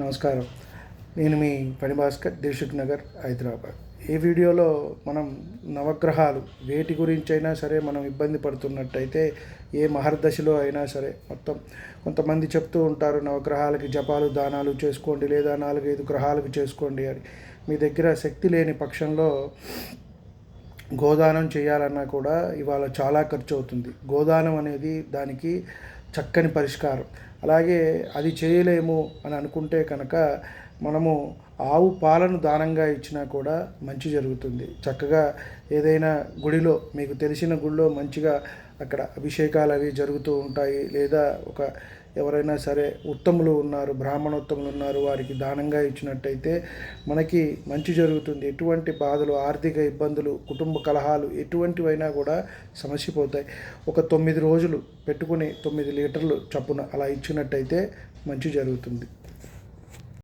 నమస్కారం. నేను మీ పని భాస్కర్, దిల్సుఖ్ నగర్, హైదరాబాద్. ఈ వీడియోలో మనం నవగ్రహాలు వేటి గురించి అయినా సరే మనం ఇబ్బంది పడుతున్నట్టయితే, ఏ మహర్దశలో అయినా సరే మొత్తం కొంతమంది చెప్తూ ఉంటారు, నవగ్రహాలకి జపాలు దానాలు చేసుకోండి, లేదా 4-5 గ్రహాలకు చేసుకోండి అని. మీ దగ్గర శక్తి లేని పక్షంలో గోదానం చేయాలన్నా కూడా ఇవాళ చాలా ఖర్చు అవుతుంది. గోదానం అనేది దానికి చక్కని పరిష్కారం. అలాగే అది చేయలేము అని అనుకుంటే కనుక మనము ఆవు పాలను దానంగా ఇచ్చినా కూడా మంచి జరుగుతుంది. చక్కగా ఏదైనా గుడిలో, మీకు తెలిసిన గుడిలో మంచిగా అక్కడ అభిషేకాలు అవి జరుగుతూ ఉంటాయి. లేదా ఎవరైనా సరే ఉత్తములు ఉన్నారు, బ్రాహ్మణోత్తములు ఉన్నారు, వారికి దానంగా ఇచ్చినట్టయితే మనకి మంచి జరుగుతుంది. ఎటువంటి బాధలు, ఆర్థిక ఇబ్బందులు, కుటుంబ కలహాలు ఎటువంటివైనా కూడా సమసిపోతాయి. ఒక 9 రోజులు పెట్టుకుని 9 లీటర్లు చప్పున అలా ఇచ్చినట్టయితే మంచి జరుగుతుంది.